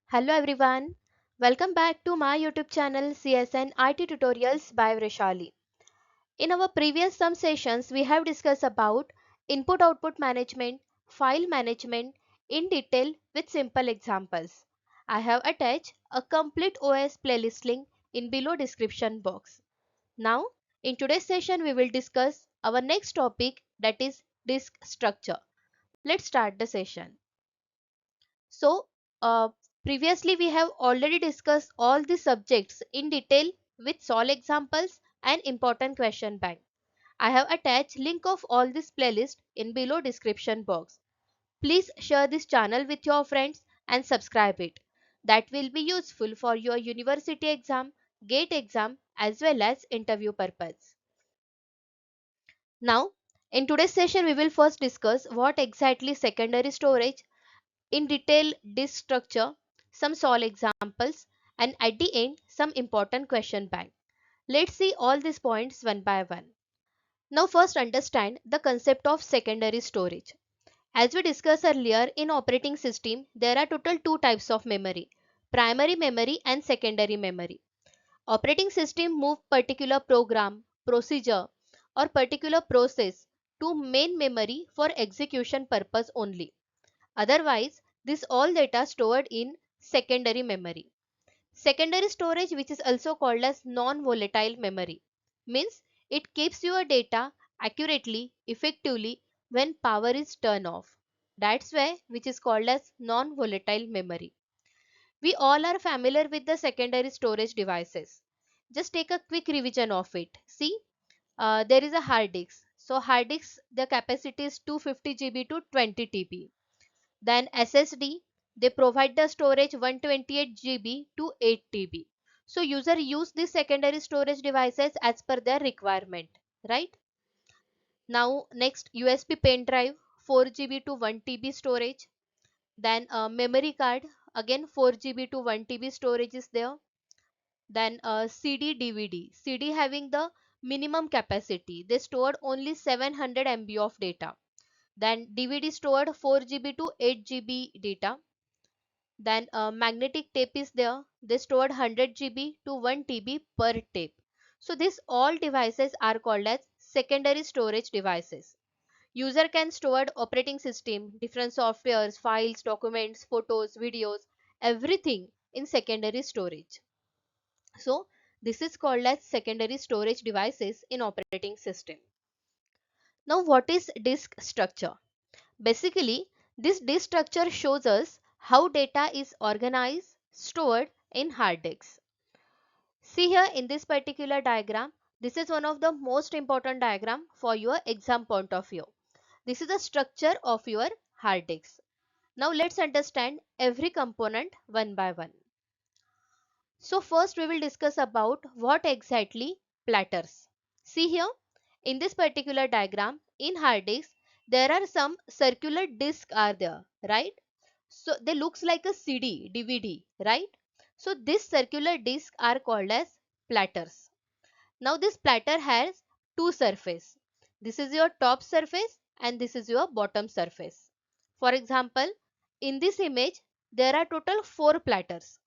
Hello everyone, welcome back to my YouTube channel CSN IT Tutorials by Vrushali. In our previous some sessions, we have discussed about input-output management, file management in detail with simple examples. I have attached a complete OS playlist link in below description box. Now, in today's session, we will discuss our next topic, that is disk structure. Let's start the session. So, uh, previously we have already discussed all the subjects in detail with solve examples and important question bank. I have attached link of all this playlist in below description box. Please share this channel with your friends and subscribe it. That will be useful for your university exam, gate exam as well as interview purpose. Now, in today's session we will first discuss what exactly secondary storage in detail disk structure, some solve examples, and at the end some important question bank. Let's see all these points one by one. Now first understand the concept of secondary storage. As we discussed earlier, in operating system there are total two types of memory, primary memory and secondary memory. Operating system move particular program, procedure or particular process to main memory for execution purpose only. Otherwise, this all data stored in secondary memory. Secondary storage, which is also called as non-volatile memory, means it keeps your data accurately, effectively when power is turned off. That's why which is called as non-volatile memory. We all are familiar with the secondary storage devices. Just take a quick revision of it. See, there is a hard disk. So hard disk, the capacity is 250 GB to 20 TB. Then SSD, they provide the storage 128 GB to 8 TB. So user use these secondary storage devices as per their requirement, right? Now next USB pen drive 4 GB to 1 TB storage. Then memory card, again 4 GB to 1 TB storage is there. Then CD DVD, CD having the minimum capacity, they stored only 700 MB of data. Then DVD stored 4 GB to 8 GB data. Then magnetic tape is there. They stored 100 GB to 1 TB per tape. So these all devices are called as secondary storage devices. User can store operating system, different softwares, files, documents, photos, videos, everything in secondary storage. So this is called as secondary storage devices in operating system. Now what is disk structure? Basically, this disk structure shows us how data is organized, stored in hard disks. See here in this particular diagram, this is one of the most important diagram for your exam point of view. This is the structure of your hard disk. Now let's understand every component one by one. So first we will discuss about what exactly platters. See here in this particular diagram in hard disk there are some circular discs are there, right? So they looks like a CD, DVD, right? So this circular discs are called as platters. Now this platter has two surface. This is your top surface and this is your bottom surface. For example, in this image there are total 4 platters.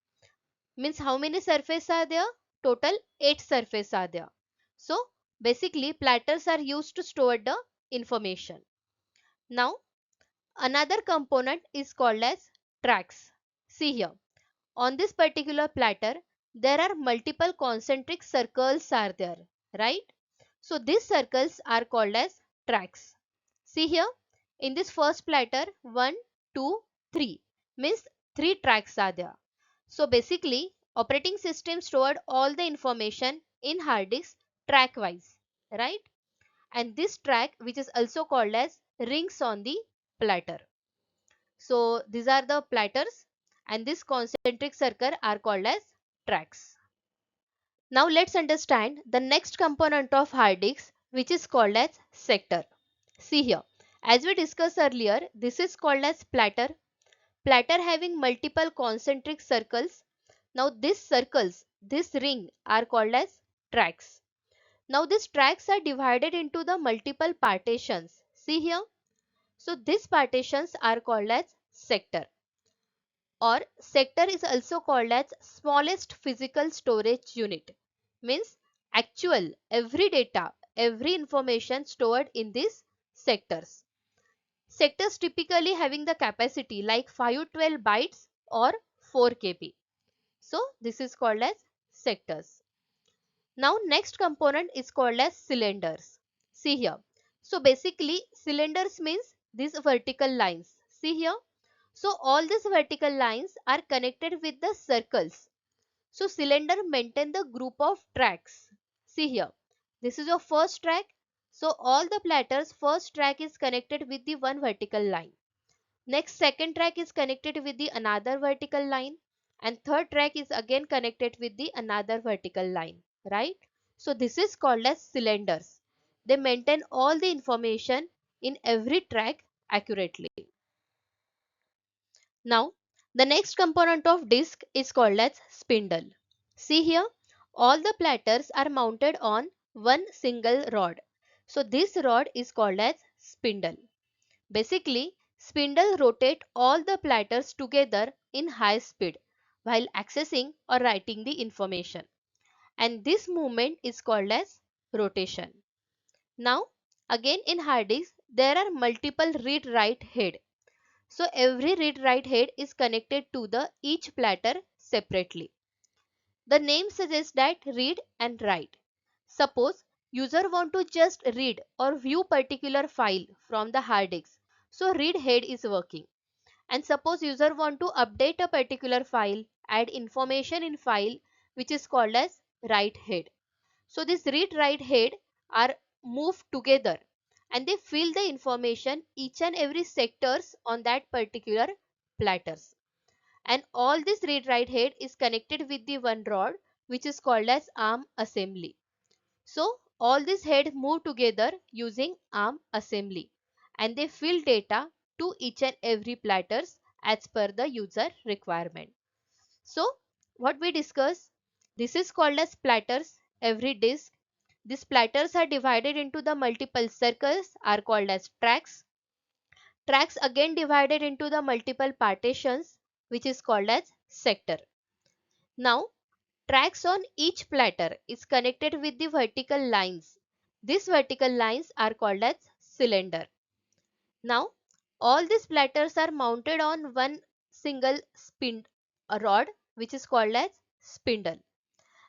Means how many surfaces are there? Total 8 surfaces are there. So basically platters are used to store the information. Now another component is called as tracks. See here. On this particular platter, there are multiple concentric circles are there, right? So these circles are called as tracks. See here, in this first platter, 1, 2, 3 means 3 tracks are there. So basically, operating system stored all the information in hard disk track wise, right? And this track, which is also called as rings on the platter. So these are the platters and this concentric circle are called as tracks. Now let's understand the next component of hard disk, which is called as sector. See here, as we discussed earlier, this is called as platter. Platter having multiple concentric circles. Now these circles, this ring are called as tracks. Now these tracks are divided into the multiple partitions. See here. So these partitions are called as sector. Or sector is also called as smallest physical storage unit. Means actual every data, every information stored in these sectors. Sectors typically having the capacity like 512 bytes or 4 KB. So this is called as sectors. Now next component is called as cylinders. See here. So basically cylinders means these vertical lines. See here. So all these vertical lines are connected with the circles. So cylinder maintain the group of tracks. See here. This is your first track. So all the platters first track is connected with the one vertical line. Next second track is connected with the another vertical line, and third track is again connected with the another vertical line, right? So this is called as cylinders. They maintain all the information in every track accurately. Now the next component of disk is called as spindle. See here, all the platters are mounted on one single rod. So this rod is called as spindle. Basically, spindle rotate all the platters together in high speed while accessing or writing the information, and this movement is called as rotation. Now, again in hard disk, there are multiple read-write head. So every read-write head is connected to the each platter separately. The name suggests that read and write. Suppose user want to just read or view particular file from the hard disk. So read head is working. And suppose user want to update a particular file, add information in file, which is called as write head. So this read write head are moved together and they fill the information each and every sectors on that particular platters. And all this read write head is connected with the one rod, which is called as arm assembly. So all these head move together using arm assembly, and they fill data to each and every platters as per the user requirement. So what we discuss, this is called as platters. Every disk, these platters are divided into the multiple circles are called as tracks. Tracks again divided into the multiple partitions, which is called as sector. Now tracks on each platter is connected with the vertical lines. These vertical lines are called as cylinder. Now all these platters are mounted on one single rod, which is called as spindle,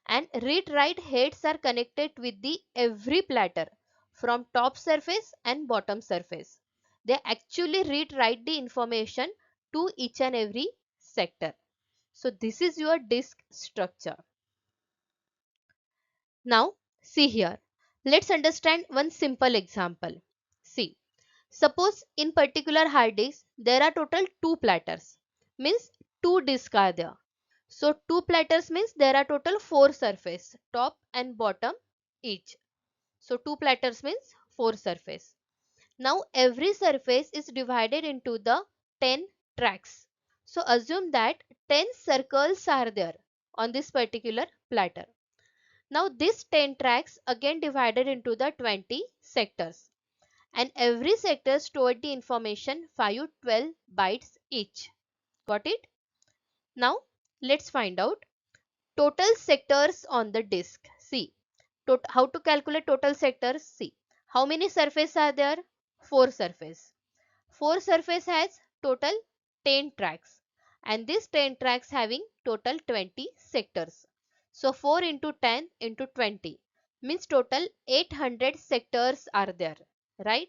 and read write heads are connected with the every platter from top surface and bottom surface. They actually read write the information to each and every sector. So this is your disk structure. Now see here. Let's understand one simple example. See, suppose in particular hard disk there are total two platters. Means two disks are there. So two platters means there are total four surface, top and bottom each. So two platters means four surface. Now every surface is divided into the 10 tracks. So assume that 10 circles are there on this particular platter. Now these 10 tracks again divided into the 20 sectors, and every sector stored the information 512 bytes each. Got it? Now let's find out total sectors on the disk. See, how to calculate total sectors? See, how many surfaces are there? 4 surface. 4 surface has total 10 tracks, and these 10 tracks having total 20 sectors. So 4 into 10 into 20 means total 800 sectors are there, right?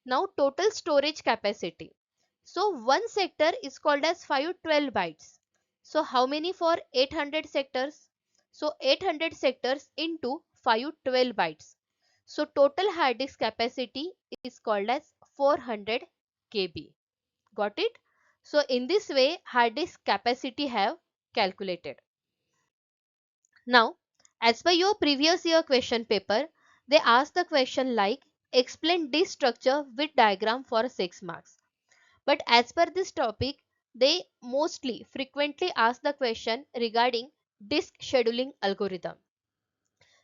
Now total storage capacity. So one sector is called as 512 bytes. So how many for 800 sectors? So 800 sectors into 512 bytes. So total hard disk capacity is called as 400 KB. Got it? So in this way hard disk capacity have calculated. Now as per your previous year question paper, they asked the question like explain disk structure with diagram for 6 marks. But as per this topic, they mostly frequently ask the question regarding disk scheduling algorithm.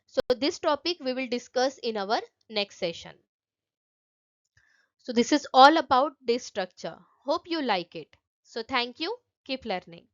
So this topic we will discuss in our next session. So this is all about disk structure. Hope you like it. So thank you. Keep learning.